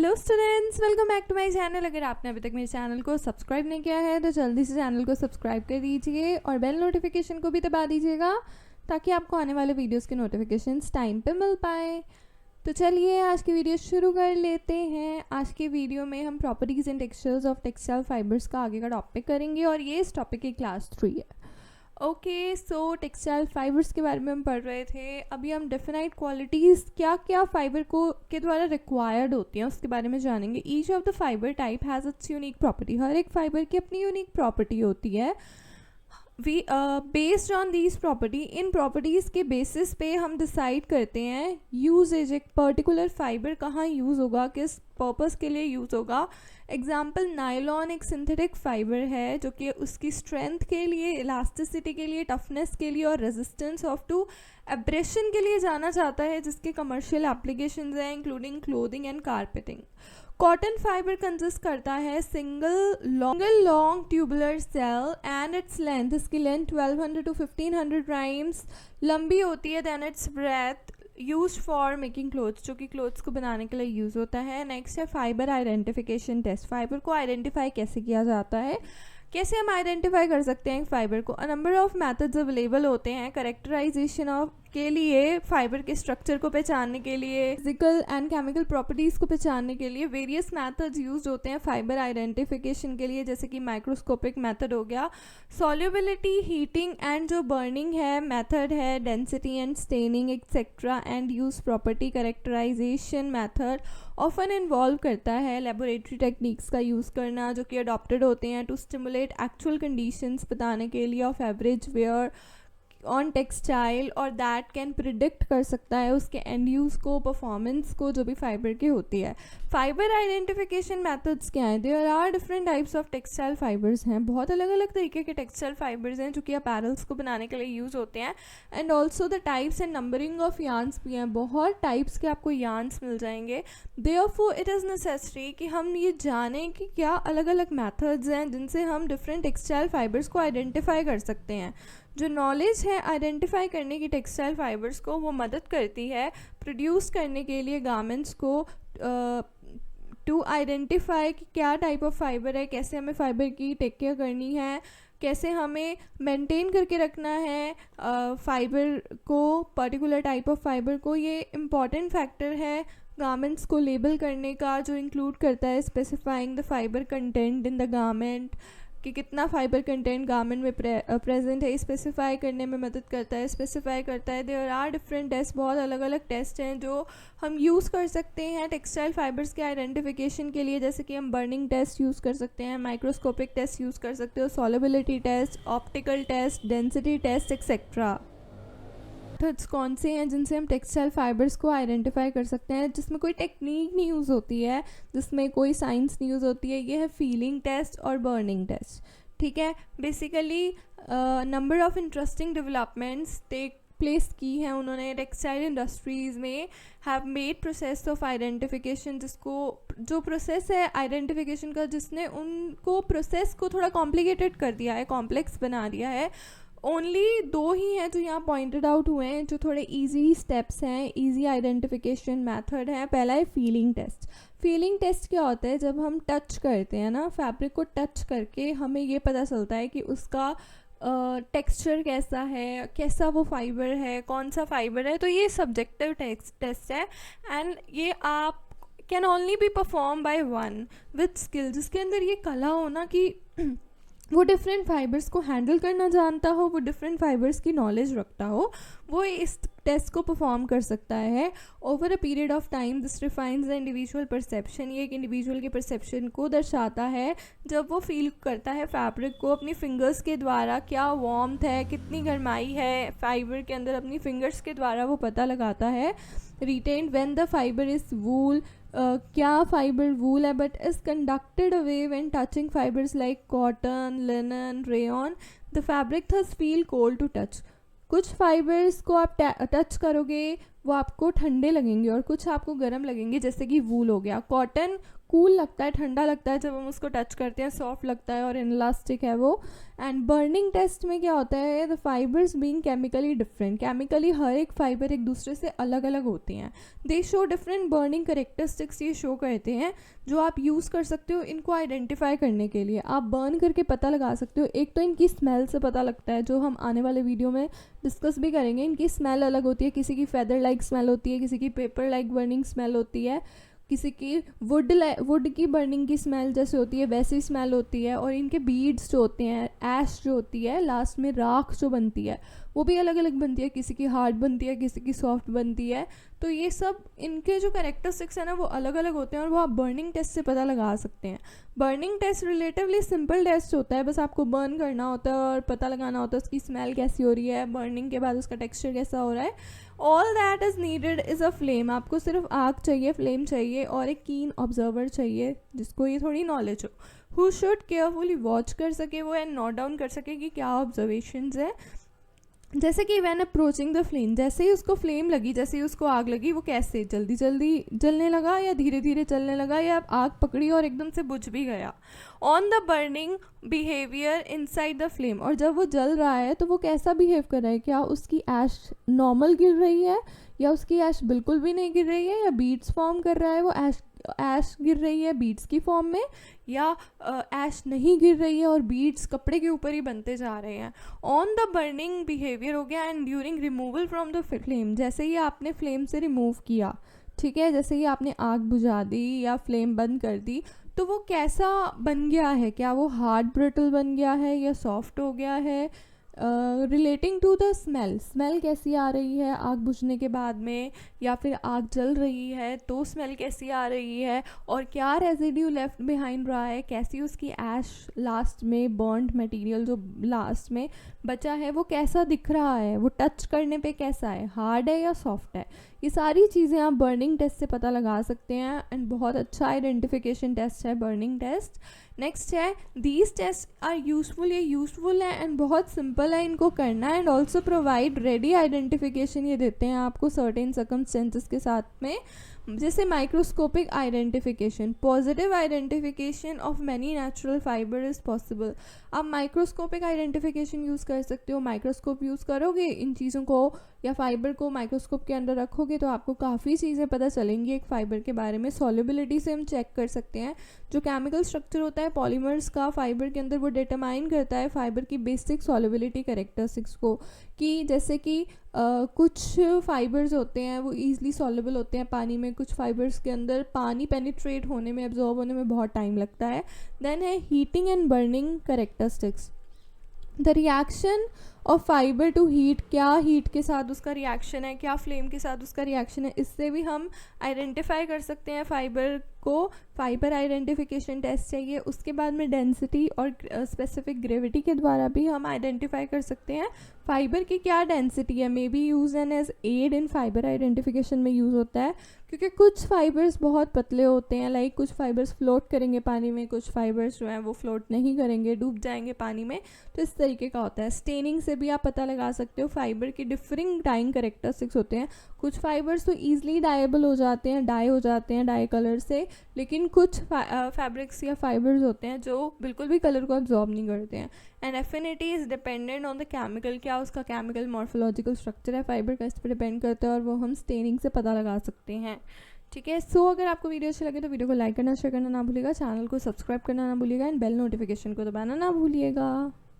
Hello students, welcome back to my channel. अगर आपने अभी तक मेरे चैनल को सब्सक्राइब नहीं किया है तो जल्दी से चैनल को सब्सक्राइब कर दीजिए और बेल नोटिफिकेशन को भी दबा दीजिएगा ताकि आपको आने वाले वीडियोस के नोटिफिकेशंस टाइम पे मिल पाए। तो चलिए आज की वीडियो शुरू कर लेते हैं। आज की वीडियो में हम properties and textures of textile fibres का आगे का टॉपिक करेंगे और ये इस टॉपिक की क्लास 3 है। ओके, सो टेक्सटाइल फाइबर्स के बारे में हम पढ़ रहे थे। अभी हम डेफिनाइट क्वालिटीज़ क्या क्या फाइबर को के द्वारा रिक्वायर्ड होती हैं उसके बारे में जानेंगे। Each of the fibre type has its unique property. हर एक फाइबर की अपनी यूनिक प्रॉपर्टी होती है। We based on these property, इन प्रॉपर्टीज़ के बेसिस पे हम डिसाइड करते हैं यूजेज, एक पर्टिकुलर फाइबर कहाँ यूज़ होगा, किस पर्पस के लिए यूज़ होगा। एग्जाम्पल, नायलॉन एक सिंथेटिक फाइबर है जो कि उसकी स्ट्रेंथ के लिए, इलास्टिसिटी के लिए, टफनेस के लिए और रेजिस्टेंस ऑफ टू एब्रेशन के लिए जाना जाता है, जिसके कमर्शियल एप्लीकेशंस हैं including clothing and carpeting. Cotton fibre consist करता है single long tubular cell and its length, इसकी लेंथ 1200 to 1500 टाइम्स लंबी होती है। Then its breadth use for making clothes, जो कि क्लोथ्स को बनाने के लिए यूज़ होता है। नेक्स्ट है फाइबर आइडेंटिफिकेशन टेस्ट। फाइबर को आइडेंटिफाई कैसे किया जाता है, कैसे हम आइडेंटिफाई कर सकते हैं फाइबर को। A number of methods available होते हैं करेक्टराइजेशन ऑफ के लिए, फाइबर के स्ट्रक्चर को पहचानने के लिए, फिजिकल एंड केमिकल प्रॉपर्टीज़ को पहचानने के लिए वेरियस मेथड्स यूज्ड होते हैं फाइबर आइडेंटिफिकेशन के लिए, जैसे कि माइक्रोस्कोपिक मेथड हो गया, सॉल्युबिलिटी, हीटिंग एंड जो बर्निंग है मेथड है, density and staining etcetera, and use property characterisation method often involve करता है लेबोरेटरी टेक्निक्स का यूज़ करना, जो कि अडॉप्टेड होते हैं टू स्टिमुलेट एक्चुअल कंडीशंस बताने के लिए of average wear on textile, और दैट कैन प्रिडिक्ट कर सकता है उसके एंड यूज़ को, परफॉर्मेंस को, जो भी फाइबर की होती है। फाइबर आइडेंटिफिकेशन मेथड्स क्या हैं? There are different types of textile fibres हैं। बहुत अलग अलग तरीके के टेक्सटाइल फाइबर्स हैं जो कि अपैरल्स को बनाने के लिए यूज़ होते हैं। And also the types and numbering of yarns भी हैं। बहुत टाइप्स के आपको यार्न्स मिल जाएंगे। देयरफॉर इट इज़ नेसेसरी कि हम ये जानें कि क्या अलग अलग मेथड्स हैं जिनसे हम डिफरेंट टेक्सटाइल फाइबर्स को आइडेंटिफाई कर सकते हैं। जो नॉलेज है आइडेंटिफाई करने की टेक्सटाइल फाइबर्स को, वो मदद करती है प्रोड्यूस करने के लिए गारमेंट्स को, टू आइडेंटिफाई कि क्या टाइप ऑफ फाइबर है, कैसे हमें फ़ाइबर की टेक केयर करनी है, कैसे हमें मेंटेन करके रखना है फाइबर को, पर्टिकुलर टाइप ऑफ फाइबर को। ये इम्पॉर्टेंट फैक्टर है गारमेंट्स को लेबल करने का, जो इंक्लूड करता है specifying the fibre content in the garment, कि कितना फाइबर कंटेंट गारमेंट में प्रेजेंट है, स्पेसिफाई करने में मदद करता है, स्पेसिफाई करता है। देयर आर डिफरेंट टेस्ट, बहुत अलग अलग टेस्ट हैं जो हम यूज़ कर सकते हैं टेक्सटाइल फाइबर्स के आइडेंटिफिकेशन के लिए, जैसे कि हम बर्निंग टेस्ट यूज़ कर सकते हैं, माइक्रोस्कोपिक टेस्ट यूज़ कर सकते हो, solubility test, optical test, density test etcetera. Methods कौन से हैं जिनसे हम टेक्सटाइल फाइबर्स को आइडेंटिफाई कर सकते हैं, जिसमें कोई टेक्निक नहीं यूज़ होती है, जिसमें कोई साइंस नहीं यूज़ होती है? ये है फीलिंग टेस्ट और बर्निंग टेस्ट। ठीक है, basically number of interesting developments take place की हैं उन्होंने टेक्सटाइल इंडस्ट्रीज़ में, have made process of identification, जिसको जो प्रोसेस है आइडेंटिफिकेशन का, जिसने उनको प्रोसेस को थोड़ा कॉम्प्लिकेटेड कर दिया है, कॉम्प्लेक्स बना दिया है। ओनली दो ही हैं जो यहाँ पॉइंटेड आउट हुए हैं, जो थोड़े इजी स्टेप्स हैं, इजी आइडेंटिफिकेशन मेथड है। पहला है फीलिंग टेस्ट। फीलिंग टेस्ट क्या होता है? जब हम टच करते हैं ना फैब्रिक को, टच करके हमें ये पता चलता है कि उसका टेक्सचर कैसा है, कैसा वो फाइबर है, कौन सा फाइबर है। तो ये सब्जेक्टिव टेस्ट है एंड ये आप can only be perform by one with skill, जिसके अंदर ये कला हो ना कि वो डिफरेंट फाइबर्स को हैंडल करना जानता हो, वो डिफरेंट फाइबर्स की नॉलेज रखता हो, वो इस टेस्ट को परफॉर्म कर सकता है। Over a period of time this refines the individual perception, ये एक इंडिविजुअल के परसेप्शन को दर्शाता है जब वो फील करता है फैब्रिक को अपनी फिंगर्स के द्वारा, क्या वार्मथ है, कितनी गर्माई है फाइबर के अंदर, अपनी फिंगर्स के द्वारा वो पता लगाता है। Retained when the fibre is wool, क्या फाइबर वूल है but is conducted away when touching fibres like cotton, linen, rayon, the fabric thus feel cold to touch. कुछ फाइबर्स को आप टच करोगे वो आपको ठंडे लगेंगे और कुछ आपको गर्म लगेंगे, जैसे कि वूल हो गया। कॉटन कूल लगता है, ठंडा लगता है, जब हम उसको टच करते हैं सॉफ्ट लगता है और इलास्टिक है वो। एंड बर्निंग टेस्ट में क्या होता है, the fibres being chemically different, chemically हर एक फाइबर एक दूसरे से अलग अलग होते हैं। They show different burning characteristics, ये शो करते हैं, जो आप यूज़ कर सकते हो इनको आइडेंटिफाई करने के लिए। आप बर्न करके पता लगा सकते हो। एक तो इनकी स्मेल से पता लगता है, जो हम आने वाले वीडियो में डिस्कस भी करेंगे। इनकी स्मेल अलग होती है, किसी की फेदर लाइक स्मेल होती है, किसी की पेपर लाइक बर्निंग स्मेल होती है, किसी की वुड की बर्निंग की स्मेल जैसे होती है वैसी स्मेल होती है। और इनके बीड्स जो होते हैं, ऐश जो होती है, लास्ट में राख जो बनती है, वो भी अलग अलग बनती है, किसी की हार्ड बनती है, किसी की सॉफ्ट बनती है। तो ये सब इनके जो कैरेक्टरिस्टिक्स है ना, वो अलग अलग होते हैं और वो आप बर्निंग टेस्ट से पता लगा सकते हैं। Burning test relatively simple test होता है, बस आपको बर्न करना होता है और पता लगाना होता है उसकी स्मेल कैसी हो रही है, बर्निंग के बाद उसका टेक्सचर कैसा हो रहा है। All that is needed is a flame. आपको सिर्फ आग चाहिए, फ्लेम चाहिए और एक कीन ऑब्जर्वर चाहिए जिसको ये थोड़ी नॉलेज हो, हु शुड केयरफुली वॉच कर सके वो एंड नोट डाउन कर सके कि क्या ऑब्जर्वेशंस है। जैसे कि वैन अप्रोचिंग द फ्लेम, जैसे ही उसको फ्लेम लगी, जैसे ही उसको आग लगी, वो कैसे जल्दी जल्दी जलने लगा या धीरे धीरे चलने लगा या आग पकड़ी और एकदम से बुझ भी गया। On the burning behaviour inside the flame, और जब वो जल रहा है तो वो कैसा बिहेव कर रहा है, क्या उसकी ऐश नॉर्मल गिर रही है या उसकी ऐश बिल्कुल भी नहीं गिर रही है, या बीड्स फॉर्म कर रहा है, वो ऐश गिर रही है बीड्स की फॉर्म में, या ऐश नहीं गिर रही है और बीड्स कपड़े के ऊपर ही बनते जा रहे हैं। ऑन द बर्निंग बिहेवियर हो गया। And during removal from the flame, जैसे ही आपने फ्लेम से रिमूव किया, ठीक है, जैसे ही आपने आग बुझा दी या फ्लेम बंद कर दी, तो वो कैसा बन गया है, क्या वो हार्ड ब्रिटल बन गया है या सॉफ्ट हो गया है। Relating to the smell, smell कैसी आ रही है आग बुझने के बाद में, या फिर आग जल रही है तो स्मेल कैसी आ रही है, और क्या रेजिड्यू लेफ्ट बिहाइंड रहा है, कैसी उसकी ऐश लास्ट में बर्न्ड मटेरियल जो लास्ट में बचा है वो कैसा दिख रहा है, वो टच करने पे कैसा है, हार्ड है या सॉफ्ट है। ये सारी चीज़ें आप बर्निंग टेस्ट से पता लगा सकते हैं एंड बहुत अच्छा आइडेंटिफिकेशन टेस्ट है बर्निंग टेस्ट। नेक्स्ट है, दीज टेस्ट आर यूजफुल, ये यूजफुल है एंड बहुत सिंपल है इनको करना, and also provide ready identification, ये देते हैं आपको सर्टेन सर्कमस्टेंसेस के साथ में, जैसे microscopic identification, positive identification of many natural fibre is possible. आप माइक्रोस्कोपिक आइडेंटिफिकेशन यूज़ कर सकते हो, माइक्रोस्कोप यूज़ करोगे इन चीज़ों को या फाइबर को माइक्रोस्कोप के अंदर रखोगे तो आपको काफ़ी चीज़ें पता चलेंगी एक फ़ाइबर के बारे में। सॉल्युबिलिटी से हम चेक कर सकते हैं, जो केमिकल स्ट्रक्चर होता है पॉलीमर्स का फाइबर के अंदर, वो डिटरमाइन करता है फाइबर की बेसिक सॉल्युबिलिटी कैरेक्टरिस्टिक्स को, कि जैसे कि कुछ फाइबर्स होते हैं वो ईजिली सॉल्युबल होते हैं पानी में, कुछ फाइबर्स के अंदर पानी पेनिट्रेट होने में, एब्जॉर्ब होने में बहुत टाइम लगता है। देन है heating and burning characteristics, the reaction of fibre to heat, क्या हीट के साथ उसका रिएक्शन है, क्या फ्लेम के साथ उसका रिएक्शन है, इससे भी हम आइडेंटिफाई कर सकते हैं फाइबर को। फाइबर आइडेंटिफिकेशन टेस्ट चाहिए। उसके बाद में डेंसिटी और स्पेसिफिक ग्रेविटी के द्वारा भी हम आइडेंटिफाई कर सकते हैं फाइबर की क्या डेंसिटी है, may be use an as aid in fibre identification में यूज़ होता है, क्योंकि कुछ फाइबर्स बहुत पतले होते हैं, लाइक कुछ फाइबर्स फ्लोट करेंगे पानी में, कुछ फाइबर्स जो हैं वो फ्लोट नहीं करेंगे, डूब जाएंगे पानी में, तो इस तरीके का होता है। स्टेनिंग से भी आप पता लगा सकते हो फाइबर की डिफरिंग डाइंग कैरेक्टरिस्टिक्स होते हैं। कुछ फाइबर्स तो ईजिली डाइएबल हो जाते हैं, डाई हो जाते हैं डाई कलर से, लेकिन कुछ फैब्रिक्स या फाइबर्स होते हैं जो बिल्कुल भी कलर को अब्जॉर्ब नहीं करते हैं। And affinity is dependent on the chemical, क्या उसका केमिकल मॉर्फोलॉजिकल स्ट्रक्चर है फाइबर का, इस पर डिपेंड करता है और वो हम स्टेनिंग से पता लगा सकते हैं। ठीक है, सो अगर आपको वीडियो अच्छी लगे तो वीडियो को लाइक करना, शेयर करना ना भूलिएगा, चैनल को सब्सक्राइब करना ना भूलिएगा एंड बेल नोटिफिकेशन को दबाना ना भूलिएगा।